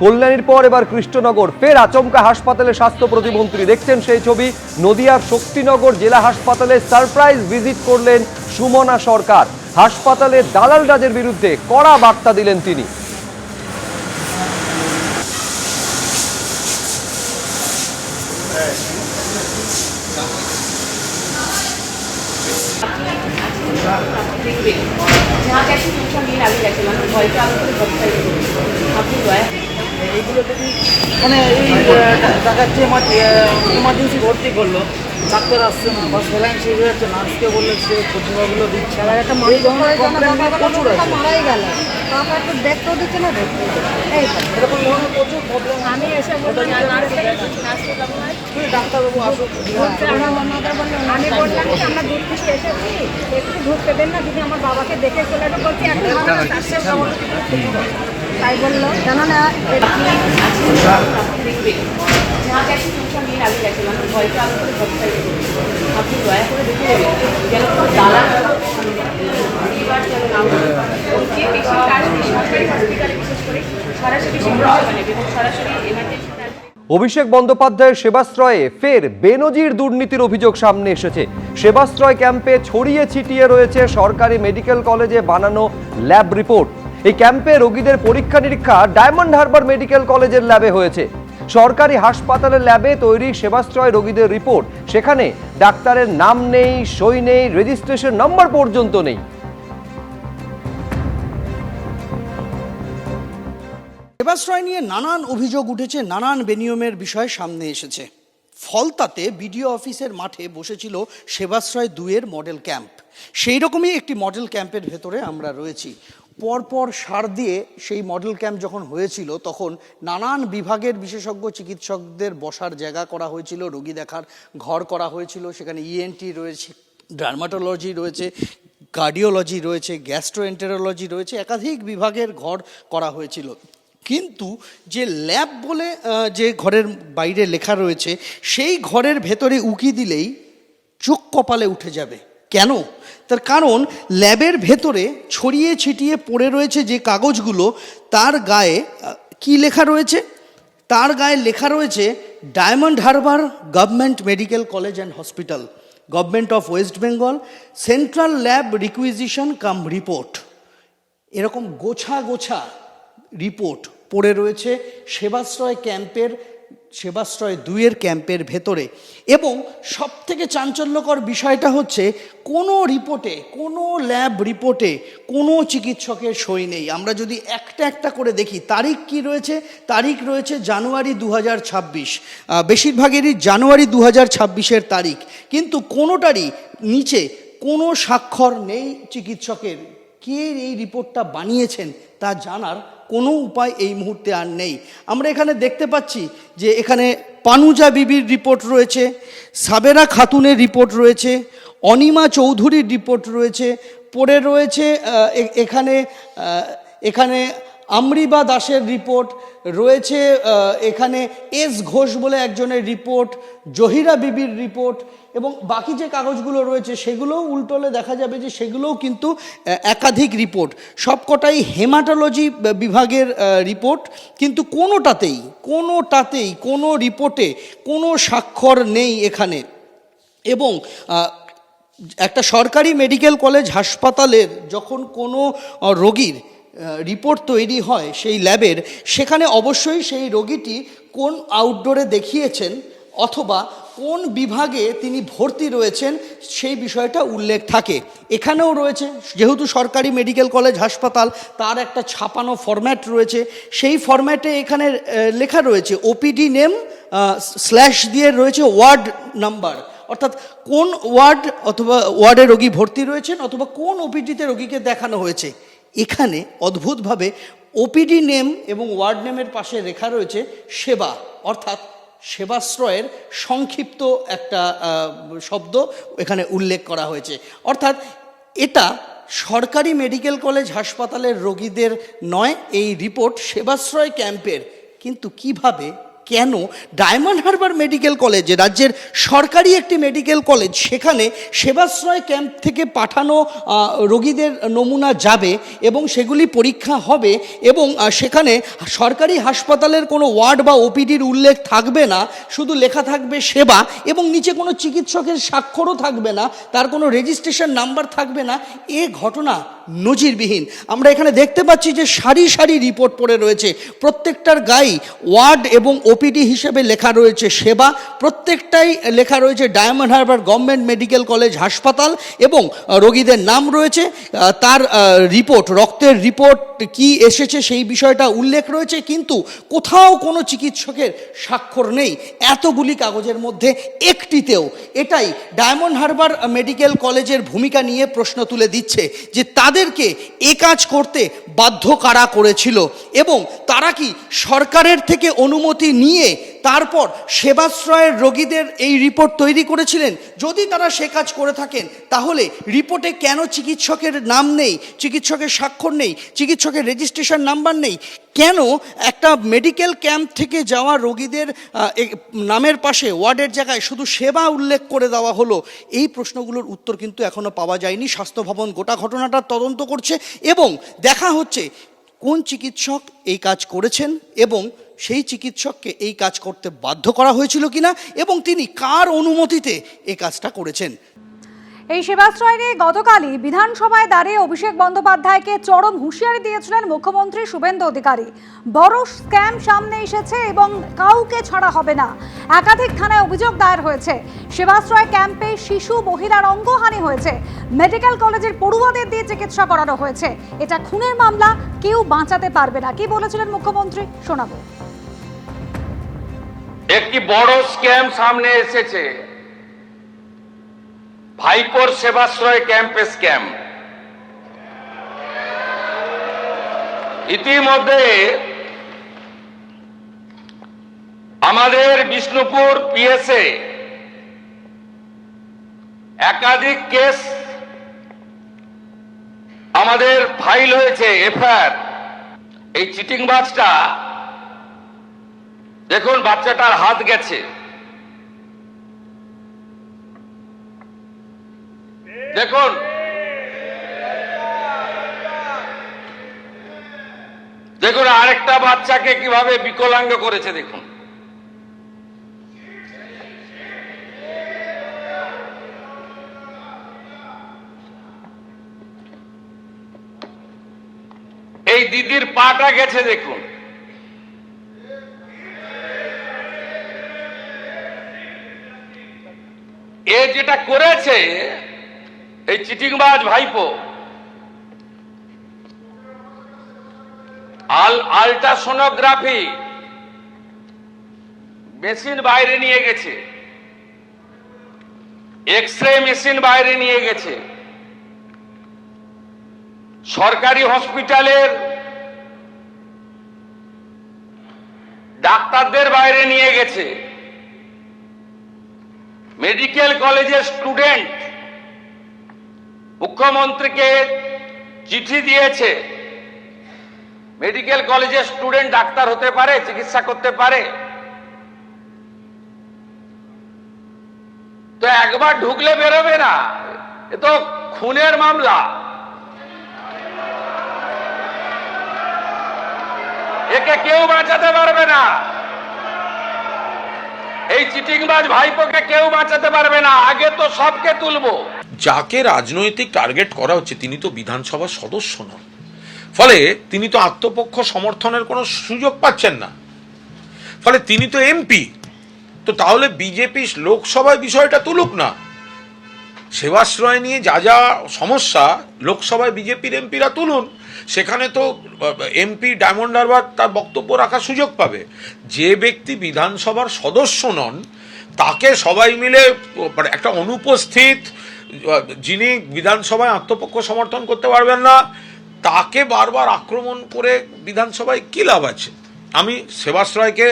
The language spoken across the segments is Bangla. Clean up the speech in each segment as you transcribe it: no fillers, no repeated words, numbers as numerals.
কল্যাণীর পর এবার কৃষ্ণনগর, ফের আচমকা হাসপাতালে স্বাস্থ্য প্রতিমন্ত্রী। দেখছেন সেই ছবি। নদিয়ার শক্তিনগর জেলা হাসপাতালে সারপ্রাইজ ভিজিট করলেন সুমনা সরকার। হাসপাতালে দালাল রাজের বিরুদ্ধে কড়া বার্তা দিলেন তিনি। মানে টাকার ইমার্জেন্সি ভর্তি করলো, ডাক্তার আসছে না বা স্যালাইন শেষ হয়ে যাচ্ছে, নার্সকে বললে সে পরিষেবাগুলো দিচ্ছে না। একটা মানুষ প্রচুর আছে, মারাই গেল, একটু দেখতেও দিচ্ছে না, এরকম ধরনের প্রচুর প্রবলেম। আমি এসে ডাক্তারবাবু আসুক, আমি বললাম কি আমরা দূর থেকে এসেছি, একটু ঢুকতে দেন না, যদি আমার বাবাকে দেখে চলে তো বলছি এখন তাই বললো কেন না অভিষেক বন্দ্যোপাধ্যায়ের সেবাশ্রয়ে ফের বেনজির দুর্নীতির অভিযোগ সামনে এসেছে। সেবাশ্রয় ক্যাম্পে ছড়িয়ে ছিটিয়ে রয়েছে সরকারি মেডিকেল কলেজে বানানো ল্যাব রিপোর্ট। এই ক্যাম্পে রোগীদের পরীক্ষা নিরীক্ষা ডায়মন্ড হারবার মেডিকেল কলেজের ল্যাবে হয়েছে। সরকারি হাসপাতালের ল্যাবে তৈরি সেবাশ্রয় রোগীদের রিপোর্ট, সেখানে ডাক্তারের নাম নেই, সই নেই, রেজিস্ট্রেশন নম্বর পর্যন্ত নেই। সেবাশ্রয় নিয়ে নানান অভিযোগ উঠেছে, নানান বেনিয়মের বিষয় সামনে এসেছে। ফলতাতে বিডিও অফিসের মাঠে বসেছিল সেবাশ্রয় 2-এর মডেল ক্যাম্প। সেই রকমই একটি মডেল ক্যাম্পের ভেতরে আমরা রয়েছি। পরপর সার দিয়ে সেই মডেল ক্যাম্প যখন হয়েছিল, তখন নানান বিভাগের বিশেষজ্ঞ চিকিৎসকদের বসার জায়গা করা হয়েছিল, রোগী দেখার ঘর করা হয়েছিল। সেখানে ইএনটি রয়েছে, ডার্মাটোলজি রয়েছে, কার্ডিওলজি রয়েছে, গ্যাস্ট্রোএন্টেরোলজি রয়েছে, একাধিক বিভাগের ঘর করা হয়েছিল। কিন্তু যে ল্যাব বলে যে ঘরের বাইরে লেখা রয়েছে, সেই ঘরের ভেতরে উকি দিলেই চোখ কপালে উঠে যাবে। কেন? তার কারণ ল্যাবের ভেতরে ছড়িয়ে ছিটিয়ে পড়ে রয়েছে যে কাগজগুলো, তার গায়ে কি লেখা রয়েছে? তার গায়ে লেখা রয়েছে Diamond Harbour government medical college and hospital, government of West Bengal, central lab requisition cum report. এরকম গোছা গোছা রিপোর্ট পড়ে রয়েছে সেবাশ্রয় ক্যাম্পের, সেবাশ্রয় 2-এর ক্যাম্পের ভেতরে। এবং সবথেকে চাঞ্চল্যকর বিষয়টা হচ্ছে, কোনো রিপোর্টে, কোনো ল্যাব রিপোর্টে কোনো চিকিৎসকের সই নেই। আমরা যদি একটা একটা করে দেখি, তারিখ কি রয়েছে? তারিখ রয়েছে জানুয়ারি 2026, বেশিরভাগেরই জানুয়ারি 2026-এর তারিখ, কিন্তু কোনোটারই নিচে কোনো স্বাক্ষর নেই চিকিৎসকের। কে এই রিপোর্টটা বানিয়েছেন তা জানার কোনো উপায় এই মুহূর্তে আর নেই। আমরা এখানে দেখতে পাচ্ছি যে এখানে পানুজা বিবির রিপোর্ট রয়েছে, সাবেরা খাতুনের রিপোর্ট রয়েছে, অনিমা চৌধুরীর রিপোর্ট রয়েছে, পড়ে রয়েছে এখানে আমরিবা দাসের রিপোর্ট রয়েছে, এখানে এস ঘোষ বলে একজনের রিপোর্ট, জহিরা বিবির রিপোর্ট, এবং বাকি যে কাগজগুলো রয়েছে সেগুলোও উল্টোলে দেখা যাবে যে সেগুলোও কিন্তু একাধিক রিপোর্ট, সবকটাই হেমাটোলজি বিভাগের রিপোর্ট। কিন্তু কোনোটাতেই কোনো রিপোর্টে কোনো স্বাক্ষর নেই এখানে। এবং একটা সরকারি মেডিকেল কলেজ হাসপাতালের যখন কোনো রোগীর রিপোর্ট তৈরি হয় সেই ল্যাবের, সেখানে অবশ্যই সেই রোগীটি কোন আউটডোরে দেখিয়েছেন অথবা কোন বিভাগে তিনি ভর্তি রয়েছেন সেই বিষয়টা উল্লেখ থাকে। এখানেও রয়েছে, যেহেতু সরকারি মেডিকেল কলেজ হাসপাতাল, তার একটা ছাপানো ফরম্যাট রয়েছে। সেই ফরম্যাটে এখানে লেখা রয়েছে ওপিডি নেম স্ল্যাশ দিয়ে রয়েছে ওয়ার্ড নাম্বার, অর্থাৎ কোন ওয়ার্ড অথবা ওয়ার্ডে রোগী ভর্তি রয়েছেন অথবা কোন ওপিডিতে রোগীকে দেখানো হয়েছে। এখানে অদ্ভুতভাবে ওপিডি নেম এবং ওয়ার্ড নেমের পাশে লেখা রয়েছে সেবা, অর্থাৎ সেবাশ্রয়ের সংক্ষিপ্ত একটা শব্দ এখানে উল্লেখ করা হয়েছে। অর্থাৎ এটা সরকারি মেডিকেল কলেজ হাসপাতালের রোগীদের নয়, এই রিপোর্ট সেবাশ্রয় ক্যাম্পের। কিন্তু কিভাবে কেন ডায়মন্ড হারবার মেডিকেল কলেজ, রাজ্যের সরকারি একটি মেডিকেল কলেজ, সেখানে সেবাশ্রয় ক্যাম্প থেকে পাঠানো রোগীদের নমুনা যাবে এবং সেগুলি পরীক্ষা হবে এবং সেখানে সরকারি হাসপাতালের কোনো ওয়ার্ড বা ওপিডির উল্লেখ থাকবে না, শুধু লেখা থাকবে সেবা এবং নিচে কোনো চিকিৎসকের স্বাক্ষরও থাকবে না, তার কোনো রেজিস্ট্রেশন নাম্বার থাকবে না। এ ঘটনা নজিরবিহীন। আমরা এখানে দেখতে পাচ্ছি যে সারি সারি রিপোর্ট পড়ে রয়েছে, প্রত্যেকটার গায়ে ওয়ার্ড এবং ওপিডি হিসেবে লেখা রয়েছে সেবা, প্রত্যেকটাই লেখা রয়েছে Diamond Harbour government medical college হাসপাতাল এবং রোগীদের নাম রয়েছে, তার রিপোর্ট, রক্তের রিপোর্ট কি এসেছে সেই বিষয়টা উল্লেখ রয়েছে, কিন্তু কোথাও কোনো চিকিৎসকের স্বাক্ষর নেই এতগুলি কাগজের মধ্যে একটিতেও। এটাই ডায়মন্ড হারবার মেডিকেল কলেজের ভূমিকা নিয়ে প্রশ্ন তুলে দিচ্ছে যে তাদেরকে এ কাজ করতে বাধ্য কারা করেছিল এবং তারা কি সরকারের থেকে অনুমতি নিয়ে তারপর সেবাশ্রয়ের রোগীদের এই রিপোর্ট তৈরি করেছিলেন? যদি তারা সে কাজ করে থাকেন তাহলে রিপোর্টে কেন চিকিৎসকের নাম নেই, চিকিৎসকের স্বাক্ষর নেই, চিকিৎসকের রেজিস্ট্রেশন নাম্বার নেই? কেন একটা মেডিকেল ক্যাম্প থেকে যাওয়া রোগীদের নামের পাশে ওয়ার্ডের জায়গায় শুধু সেবা উল্লেখ করে দেওয়া হলো? এই প্রশ্নগুলোর উত্তর কিন্তু এখনও পাওয়া যায়নি। স্বাস্থ্য ভবন গোটা ঘটনাটা তদন্ত করছে এবং দেখা হচ্ছে কোন চিকিৎসক এই কাজ করেছেন এবং সেই চিকিৎসককে এই কাজ করতে বাধ্য করা হয়েছিল কিনা এবং তিনি কার অনুমতিতে এই কাজটা করেছেন। এই সেবাশ্রয় নিয়ে গতকালই বিধানসভায় দাঁড়িয়ে অভিষেক বন্দ্যোপাধ্যায়কে চরম হুঁশিয়ারি দিয়েছিলেন মুখ্যমন্ত্রী শুভেন্দু অধিকারী। বড় স্ক্যাম সামনে এসেছে এবং কাউকে ছাড়া হবে না। একাধিক থানায় অভিযোগ দায়ের হয়েছে। সেবাশ্রয় ক্যাম্পে শিশু মহিলার অঙ্গহানি হয়েছে, মেডিকেল কলেজের পড়ুয়াদের দিয়ে চিকিৎসা করানো হয়েছে। এটা খুনের মামলা, কেউ বাঁচাতে পারবে না। কি বলেছিলেন মুখ্যমন্ত্রী শোনাবো। একটি বড় স্ক্যাম সামনে এসেছে, ভাইপোর সেবাশ্রয় ক্যাম্পে স্ক্যাম। ইতিমধ্যে আমাদের বিষ্ণুপুর পিএসএ একাধিক কেস আমাদের ফাইল হয়েছে, এফআইআর। এই চিটিংবাজটা দেখুন, বাচ্চাটার হাত গেছে, দেখুন দেখুন আরেকটা বাচ্চাকে কিভাবে বিকলাঙ্গ করেছে দেখুন। এই দিদির পাটা গেছে দেখুন। এ যেটা করেছে এই চিটিংবাজ ভাইপো, আল্ট্রাসোনোগ্রাফি মেশিন বাইরে নিয়ে গেছে, এক্সরে মেশিন বাইরে নিয়ে গেছে, সরকারি হসপিটালের ডাক্তারদের বাইরে নিয়ে গেছে, মেডিকেল কলেজের স্টুডেন্ট মুখ্যমন্ত্রীকে চিঠি দিয়েছে। মেডিকেল কলেজের স্টুডেন্ট ডাক্তার হতে পারে, চিকিৎসা করতে পারে? তো একবার ঢুকলে বেরোবে না, এ তো খুনের মামলা। একে কেউ বাঁচাতে পারবে না, এই চিটিংবাজ ভাইপোকে কেউ বাঁচাতে পারবে না। আগে তো সবকে তুলবো। যাকে রাজনৈতিক টার্গেট করা হচ্ছে তিনি তো বিধানসভার সদস্য নন, ফলে তিনি তো আত্মপক্ষ সমর্থনের কোনো সুযোগ পাচ্ছেন না, ফলে তিনি তো এমপি। তো তাহলে বিজেপি লোকসভায় বিষয়টা তুলুক না। সেবাশ্রয় নিয়ে যা যা সমস্যা লোকসভায় বিজেপির এমপিরা তুলুন, সেখানে তো এমপি ডায়মন্ড হারবার তার বক্তব্য রাখার সুযোগ পাবে। যে ব্যক্তি বিধানসভার সদস্য নন তাকে সবাই মিলে একটা অনুপস্থিত, যিনি বিধানসভায় আত্মপক্ষ সমর্থন করতে পারবেন না, তাকে বারবার আক্রমণ করে বিধানসভায় কী লাভ আছে? আমি সেবাশ্রয়কে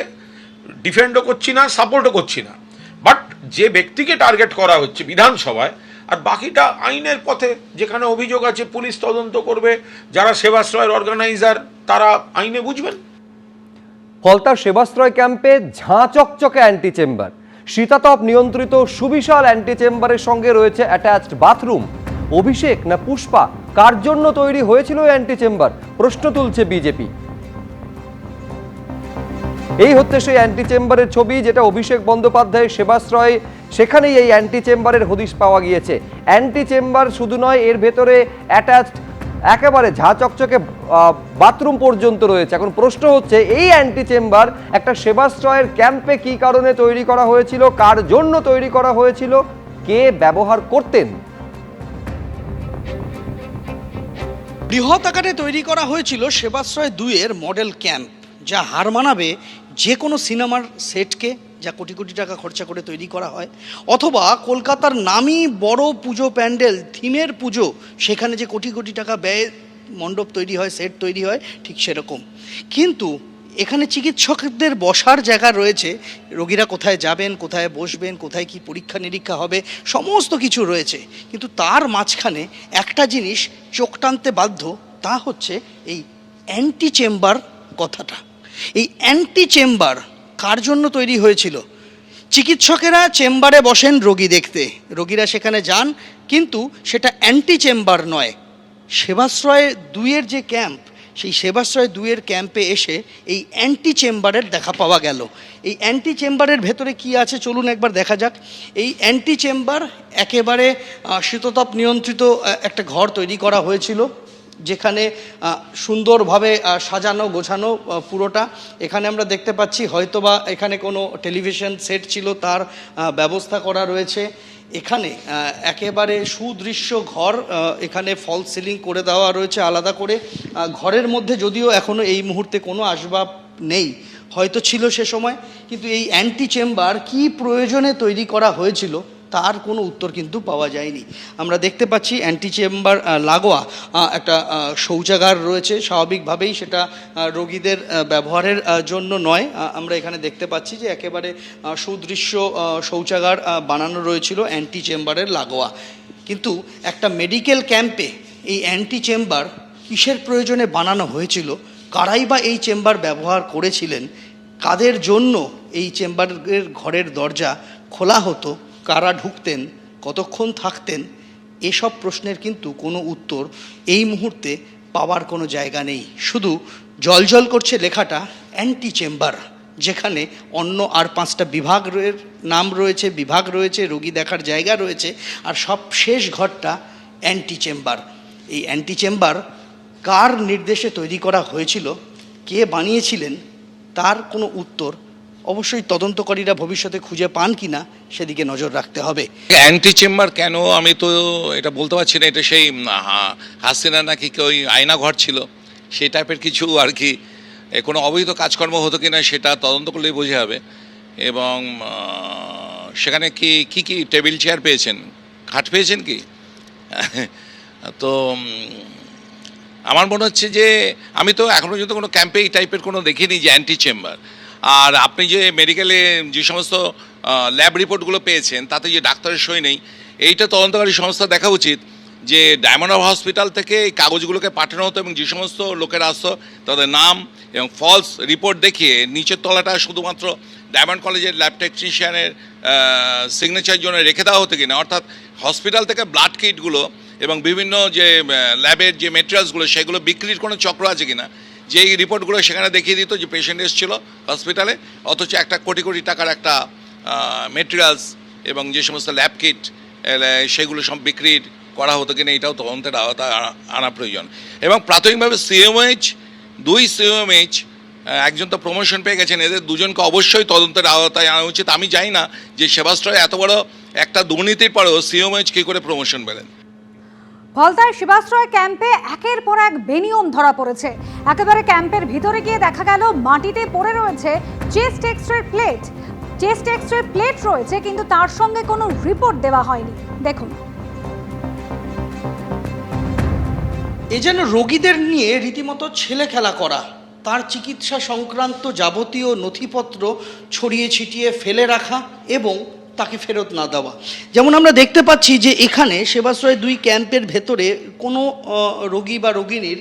ডিফেন্ডও করছি না, সাপোর্টও করছি না, বাট যে ব্যক্তিকে টার্গেট করা হচ্ছে বিধানসভায়, আর বাকিটা আইনের পথে, যেখানে অভিযোগ আছে পুলিশ তদন্ত করবে, যারা সেবাশ্রয়ের অর্গানাইজার তারা আইনে বুঝবেন। ফলতার সেবাশ্রয় ক্যাম্পে ঝাঁ চকচকে অ্যান্টি চেম্বার, শীতাতপ নিয়ন্ত্রিত সুবিশাল অ্যান্টি চেম্বারের সঙ্গে রয়েছে অ্যাটাচড বাথরুম। অভিষেক না পুষ্পা, কার জন্য তৈরি হয়েছিল অ্যান্টি চেম্বার, প্রশ্ন তুলছে বিজেপি। এই হচ্ছে সেই অ্যান্টি চেম্বারের ছবি, যেটা অভিষেক বন্দ্যোপাধ্যায়ের সেবাশ্রয়, সেখানেই এই অ্যান্টি চেম্বারের হদিশ পাওয়া গিয়েছে। অ্যান্টি চেম্বার শুধু নয়, এর ভেতরে অ্যাটাচড একেবারে ঝাঁ চকচকে বাথরুম পর্যন্ত রয়েছে। এখন প্রশ্ন হচ্ছে, এই অ্যান্টি চেম্বার একটা সেবাশ্রয়ের ক্যাম্পে কি কারণে তৈরি করা হয়েছিল, কার জন্য তৈরি করা হয়েছিল, কে ব্যবহার করতেন? বৃহৎ আকারে তৈরি করা হয়েছিল সেবাশ্রয় 2-এর মডেল ক্যাম্প, যা হার মানাবে যে কোনো সিনেমার সেটকে, যা কোটি কোটি টাকা খরচা করে তৈরি করা হয়, অথবা কলকাতার নামী বড় পুজো প্যান্ডেল, থিমের পুজো, সেখানে যে কোটি কোটি টাকা ব্যয়ে মণ্ডপ তৈরি হয়, সেট তৈরি হয়, ঠিক সেরকম। কিন্তু এখানে চিকিৎসকদের বসার জায়গা রয়েছে, রোগীরা কোথায় যাবেন, কোথায় বসবেন, কোথায় কি পরীক্ষা নিরীক্ষা হবে, সমস্ত কিছু রয়েছে। কিন্তু তার মাঝখানে একটা জিনিস চোখ টানতে বাধ্য, তা হচ্ছে এই অ্যান্টি চেম্বার কথাটা। এই অ্যান্টি চেম্বার কার জন্য তৈরি হয়েছিল? চিকিৎসকেরা চেম্বারে বসেন রোগী দেখতে, রোগীরা সেখানে যান, কিন্তু সেটা অ্যান্টি চেম্বার নয়। সেবাশ্রয় 2-এর যে ক্যাম্প, সেই সেবাশ্রয় 2-এর ক্যাম্পে এসে এই অ্যান্টি চেম্বারের দেখা পাওয়া গেল। এই অ্যান্টি চেম্বারের ভেতরে কি আছে চলুন একবার দেখা যাক। এই অ্যান্টি চেম্বার একেবারে শীততাপ নিয়ন্ত্রিত একটা ঘর তৈরি করা হয়েছিল, যেখানে সুন্দরভাবে সাজানো গোছানো পুরোটা। এখানে আমরা দেখতে পাচ্ছি হয়তোবা এখানে কোনো টেলিভিশন সেট ছিল, তার ব্যবস্থা করা রয়েছে। এখানে একেবারে সুদৃশ্য ঘর, এখানে ফল সিলিং করে দেওয়া রয়েছে আলাদা করে। ঘরের মধ্যে যদিও এখনও এই মুহূর্তে কোনো আসবাব নেই, হয়তো ছিল সে সময়, কিন্তু এই অ্যান্টি চেম্বার কী প্রয়োজনে তৈরি করা হয়েছিল তার কোনো উত্তর কিন্তু পাওয়া যায়নি। আমরা দেখতে পাচ্ছি অ্যান্টি চেম্বার লাগোয়া একটা শৌচাগার রয়েছে, স্বাভাবিকভাবেই সেটা রোগীদের ব্যবহারের জন্য নয়। আমরা এখানে দেখতে পাচ্ছি যে একেবারে সুদৃশ্য শৌচাগার বানানো রয়েছিল অ্যান্টি চেম্বারের লাগোয়া। কিন্তু একটা মেডিকেল ক্যাম্পে এই অ্যান্টি চেম্বার কিসের প্রয়োজনে বানানো হয়েছিল, কারাই বা এই চেম্বার ব্যবহার করেছিলেন, কাদের জন্য এই চেম্বারের ঘরের দরজা খোলা হতো, কারা ঢুকতেন, কতক্ষণ থাকতেন, এসব প্রশ্নের কিন্তু কোনো উত্তর এই মুহূর্তে পাওয়ার কোনো জায়গা নেই। শুধু জলজল করছে লেখাটা অ্যান্টি চেম্বার, যেখানে অন্য আর 5টা বিভাগের নাম রয়েছে, বিভাগ রয়েছে, রোগী দেখার জায়গা রয়েছে, আর সব শেষ ঘরটা অ্যান্টি চেম্বার। এই অ্যান্টি চেম্বার কার নির্দেশে তৈরি করা হয়েছিল, কে বানিয়েছিলেন, তার কোনো উত্তর অবশ্যই তদন্তকারীরা ভবিষ্যতে খুঁজে পান কিনা সেদিকে নজর রাখতে হবে। অ্যান্টি চেম্বার কেন আমি তো এটা বলতে পারছি না। এটা সেই হাসিনা নাকি ওই আয়না ঘর ছিল, সেই টাইপের কিছু আর কি। কোনো অবৈধ কাজকর্ম হতো কিনা সেটা তদন্ত করলেই বোঝা যাবে। এবং সেখানে কি কি টেবিল চেয়ার পেয়েছেন, খাট পেয়েছেন কি? তো আমার মনে হচ্ছে যে আমি তো এখনো পর্যন্ত কোনো ক্যাম্পে এই টাইপের কোনো দেখিনি যে অ্যান্টি চেম্বার। আর আপনি যে মেডিকেলে যে সমস্ত ল্যাব রিপোর্টগুলো পেয়েছেন, তাতে যে ডাক্তারের সই নেই, এইটা তদন্তকারী সংস্থা দেখা উচিত যে ডায়মন্ড হসপিটাল থেকে এই কাগজগুলোকে পাঠানো হতো, এবং যে সমস্ত লোকেরা আসতো তাদের নাম এবং ফলস রিপোর্ট দেখিয়ে নিচের তলাটা শুধুমাত্র ডায়মন্ড কলেজের ল্যাব টেকনিশিয়ানের সিগনেচার জন্য রেখে দেওয়া হতো কিনা। অর্থাৎ হসপিটাল থেকে ব্লাড কিটগুলো এবং বিভিন্ন যে ল্যাবের যে মেটেরিয়ালসগুলো, সেগুলো বিক্রির কোনো চক্র আছে কিনা। যেই রিপোর্টগুলো সেখানে দেখিয়ে দিত যে পেশেন্ট এসেছিলো হসপিটালে, অথচ একটা কোটি কোটি টাকার একটা মেটেরিয়ালস এবং যে সমস্ত ল্যাব কিট সেগুলো সব বিক্রির করা হতো কিনা, এটাও তদন্তের আওতায় আনা প্রয়োজন। এবং প্রাথমিকভাবে সিএমএইচ, 2 সিএমএইচ, একজন তো প্রমোশন পেয়ে গেছেন, এদের দুজনকে অবশ্যই তদন্তের আওতায় আনা উচিত। আমি জানি না যে সেবাশ্রয় এত বড় একটা দুর্নীতির পরেও সিএমএইচ কী করে প্রমোশন পেলেন। ফলতায় সেবাশ্রয় ক্যাম্পে একের পর এক বেনিয়ম ধরা পড়েছে। একেবারে ক্যাম্পের ভিতরে গিয়ে দেখা গেল মাটিতে পড়ে রয়েছে chest X-ray plate. Chest X-ray plate রয়েছে, কিন্তু তার সঙ্গে কোনো রিপোর্ট দেওয়া হয়নি। দেখুন, এ যেন রোগীদের নিয়ে রীতিমতো ছেলে খেলা করা। তার চিকিৎসা সংক্রান্ত যাবতীয় নথিপত্র ছড়িয়ে ছিটিয়ে ফেলে রাখা এবং তাকে ফেরত না দেওয়া। যেমন আমরা দেখতে পাচ্ছি যে এখানে সেবাশ্রয় 2 ক্যাম্পের ভেতরে কোনো রোগী বা রোগিনীর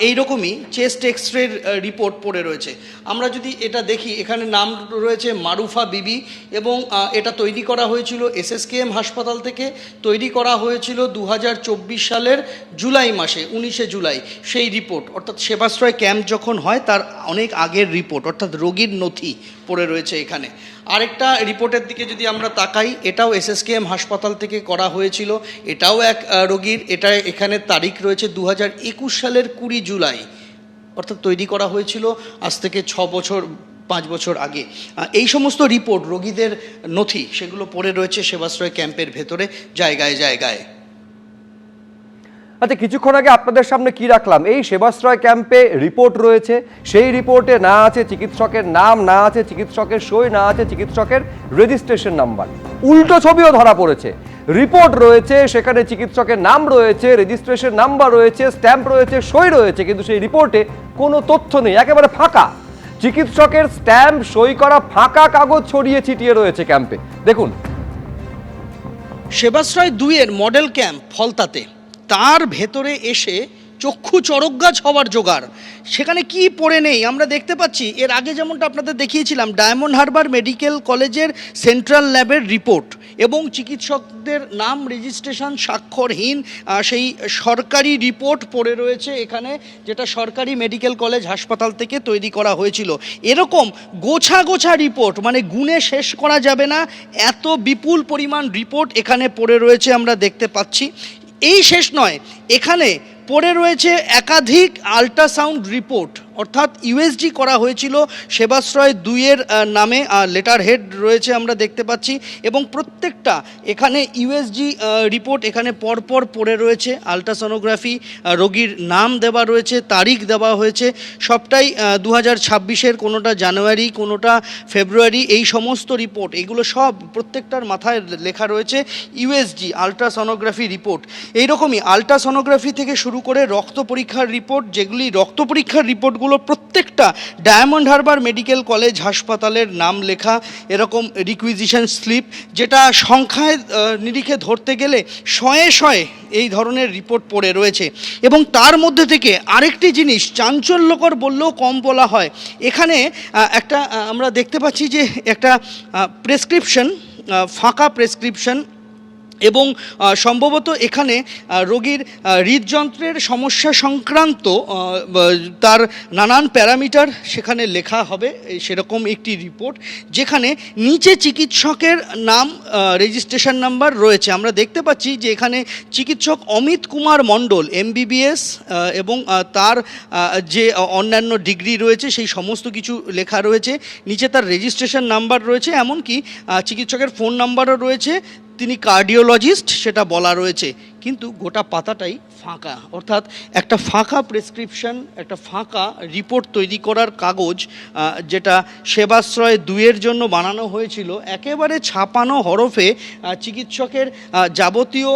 এইরকমই চেস্ট এক্সরের রিপোর্ট পড়ে রয়েছে। আমরা যদি এটা দেখি, এখানে নাম রয়েছে মারুফা বিবি, এবং এটা তৈরি করা হয়েছিল SSKM হাসপাতাল থেকে। তৈরি করা হয়েছিল 2024 সালের জুলাই মাসে, 19শে জুলাই। সেই রিপোর্ট, অর্থাৎ সেবাশ্রয় ক্যাম্প যখন হয় তার অনেক আগের রিপোর্ট, অর্থাৎ রোগীর নথি পড়ে রয়েছে এখানে। আরেকটা রিপোর্টের দিকে যদি আমরা তাকাই, এটাও SSKM হাসপাতাল থেকে করা হয়েছিল, এটাও এক রোগীর। এটা এখানে তারিখ রয়েছে 2021 সালের 20 জুলাই, অর্থাৎ তৈরি করা হয়েছিল আজ থেকে 5 বছর আগে। এই সমস্ত রিপোর্ট, রোগীদের নথি, সেগুলো পড়ে রয়েছে সেবাশ্রয় ক্যাম্পের ভেতরে জায়গায় জায়গায়। আচ্ছা, কিছুক্ষণ আগে আপনাদের সামনে কি রাখলাম, এই সেবাশ্রয় ক্যাম্পে রিপোর্ট রয়েছে, সেই রিপোর্টে না আছে চিকিৎসকের নাম, না আছে চিকিৎসকের সই, না আছে চিকিৎসকের রেজিস্ট্রেশন নাম্বার। উল্টো ছবিও ধরা পড়েছে। রিপোর্ট রয়েছে, সেখানে চিকিৎসকের নাম রয়েছে, রেজিস্ট্রেশন নাম্বার রয়েছে, স্ট্যাম্প রয়েছে, সই রয়েছে, কিন্তু সেই রিপোর্টে কোনো তথ্য নেই, একেবারে ফাঁকা। চিকিৎসকের স্ট্যাম্প, সই করা ফাঁকা কাগজ ছড়িয়ে ছিটিয়ে রয়েছে ক্যাম্পে। দেখুন, সেবাশ্রয় 2 এর মডেল ক্যাম্প ফলতাতে, তার ভেতরে এসে চক্ষু চড়কগাছ হওয়ার জোগাড়। সেখানে কি পড়ে নেই আমরা দেখতে পাচ্ছি। এর আগে যেমনটা আপনাদের দেখিয়েছিলাম, ডায়মন্ড হারবার মেডিকেল কলেজের সেন্ট্রাল ল্যাবের রিপোর্ট এবং চিকিৎসকদের নাম, রেজিস্ট্রেশন, স্বাক্ষরহীন সেই সরকারি রিপোর্ট পড়ে রয়েছে এখানে, যেটা সরকারি মেডিকেল কলেজ হাসপাতাল থেকে তৈরি করা হয়েছিল। এরকম গোছা গোছা রিপোর্ট, মানে গুণে শেষ করা যাবে না, এত বিপুল পরিমাণ রিপোর্ট এখানে পড়ে রয়েছে আমরা দেখতে পাচ্ছি। এই শেষ নয়, এখানে পড়ে রয়েছে একাধিক আল্ট্রাসাউন্ড রিপোর্ট, অর্থাৎ USG করা হয়েছিল সেবাশ্রয় 2 এর নামে, লেটার হেড রয়েছে আমরা দেখতে পাচ্ছি, এবং প্রত্যেকটা এখানে USG রিপোর্ট এখানে পরপর পড়ে রয়েছে। আল্ট্রাসোনোগ্রাফি, রোগীর নাম দেওয়া রয়েছে, তারিখ দেওয়া হয়েছে, সবটাই 2026-এর, কোনোটা জানুয়ারি, কোনোটা ফেব্রুয়ারি। এই সমস্ত রিপোর্ট, এগুলো সব প্রত্যেকটার মাথায় লেখা রয়েছে USG, আল্ট্রাসোনোগ্রাফি রিপোর্ট। এইরকমই আল্ট্রাসোনোগ্রাফি থেকে শুরু করে রক্ত পরীক্ষার রিপোর্ট, যেগুলি রক্ত পরীক্ষার রিপোর্টগুলো প্রত্যেকটা ডায়মন্ড হারবার মেডিকেল কলেজ হাসপাতালের নাম লেখা, এরকম রিকুইজিশন স্লিপ, যেটা সংখ্যায় নিরিখে ধরতে গেলে শয়ে শয়ে এই ধরনের রিপোর্ট পড়ে রয়েছে। এবং তার মধ্যে থেকে আরেকটি জিনিস চাঞ্চল্যকর বললেও কম বলা হয়, এখানে একটা আমরা দেখতে পাচ্ছি যে একটা প্রেসক্রিপশন, ফাঁকা প্রেসক্রিপশন, এবং সম্ভবত এখানে রোগীর হৃদযন্ত্রের সমস্যা সংক্রান্ত তার নানান প্যারামিটার সেখানে লেখা হবে, সেরকম একটি রিপোর্ট, যেখানে নিচে চিকিৎসকের নাম, রেজিস্ট্রেশন নাম্বার রয়েছে। আমরা দেখতে পাচ্ছি যে এখানে চিকিৎসক অমিত কুমার মণ্ডল MBBS, এবং তার যে অন্যান্য ডিগ্রি রয়েছে সেই সমস্ত কিছু লেখা রয়েছে। নিচে তার রেজিস্ট্রেশন নাম্বার রয়েছে, এমনকি চিকিৎসকের ফোন নাম্বারও রয়েছে, তিনি কার্ডিওলজিস্ট সেটা বলা রয়েছে। কিন্তু গোটা পাতাটাই ফাঁকা, অর্থাৎ একটা ফাঁকা প্রেসক্রিপশন, একটা ফাঁকা রিপোর্ট তৈরি করার কাগজ, যেটা সেবাশ্রয় 2 এর জন্য বানানো হয়েছিল। একেবারে ছাপানো হরফে চিকিৎসকের যাবতীয়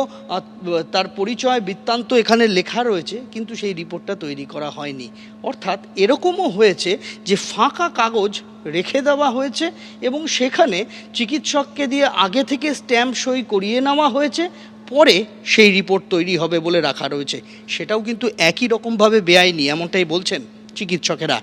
তার পরিচয়, বৃত্তান্ত এখানে লেখা রয়েছে, কিন্তু সেই রিপোর্টটা তৈরি করা হয়নি। অর্থাৎ এরকমও হয়েছে যে ফাঁকা কাগজ রেখে দেওয়া হয়েছে এবং সেখানে চিকিৎসককে দিয়ে আগে থেকে স্ট্যাম্প সই করিয়ে নেওয়া হয়েছে, পরে সেই রিপোর্ট তৈরি হবে বলে রাখা রয়েছে। সেটাও কিন্তু একই রকমভাবে বেআইনি, এমনটাই বলছেন চিকিৎসকেরা।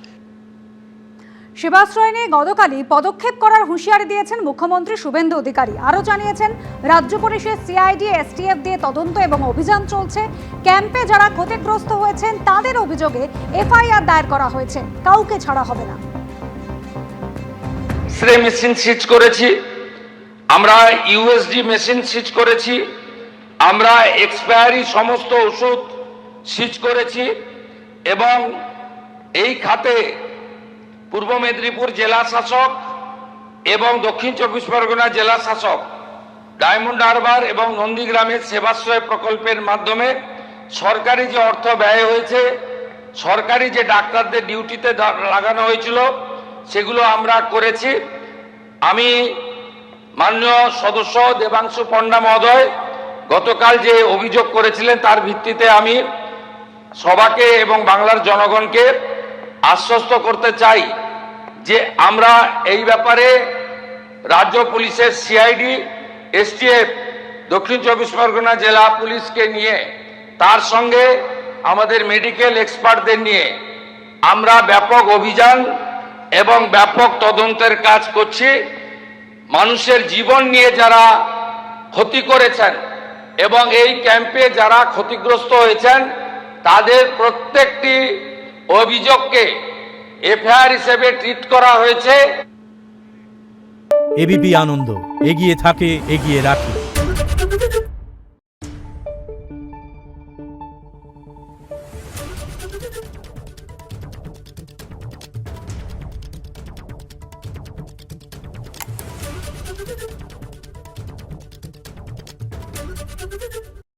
সেবাশ্রয় নিয়ে গতকালই পদক্ষেপ করার হুঁশিয়ারি দিয়েছেন মুখ্যমন্ত্রী শুভেন্দু অধিকারী। আরও জানিয়েছেন, রাজ্য পুলিশের CID, STF দিয়ে তদন্ত এবং অভিযান চলছে। ক্যাম্পে যারা ক্ষতিগ্রস্ত হয়েছেন তাদের অভিযোগে FIR দায়ের করা হয়েছে, কাউকে ছাড়া হবে না। এক্সরে মেশিন সিজ করেছি আমরা, USG মেশিন সিজ করেছি আমরা, এক্সপায়ারি সমস্ত ওষুধ সিজ করেছি, এবং এই খাতে পূর্ব মেদিনীপুর জেলা শাসক এবং দক্ষিণ 24 পরগনা জেলা শাসক ডায়মন্ড হারবার এবং নন্দীগ্রামের সেবাশ্রয় প্রকল্পের মাধ্যমে সরকারি যে অর্থ ব্যয় হয়েছে, সরকারি যে ডাক্তারদের ডিউটিতে লাগানো হয়েছিল, সেগুলো আমরা করেছি। আমি মাননীয় সদস্য দেবাংশু পণ্ডা মহোদয় গতকাল যে অভিযোগ করেছিলেন তার ভিত্তিতে আমি সবাকে এবং বাংলার জনগণকে আশ্বস্ত করতে চাই যে আমরা এই ব্যাপারে রাজ্য পুলিশের সিআইডি, এসটিএফ, দক্ষিণ চব্বিশ পরগনা জেলা পুলিশকে নিয়ে, তার সঙ্গে আমাদের মেডিকেল এক্সপার্টদের নিয়ে আমরা ব্যাপক অভিযান এবং ব্যাপক তদন্তের কাজ করছি। মানুষের জীবন নিয়ে যারা ক্ষতি করেছেন এবং এই ক্যাম্পে যারা ক্ষতিগ্রস্ত হয়েছেন তাদের প্রত্যেকটি অভিযোগকে এফআইআর হিসেবে ট্রিট করা হয়েছে। এবিপি আনন্দ, এগিয়ে থাকে, এগিয়ে রাখে।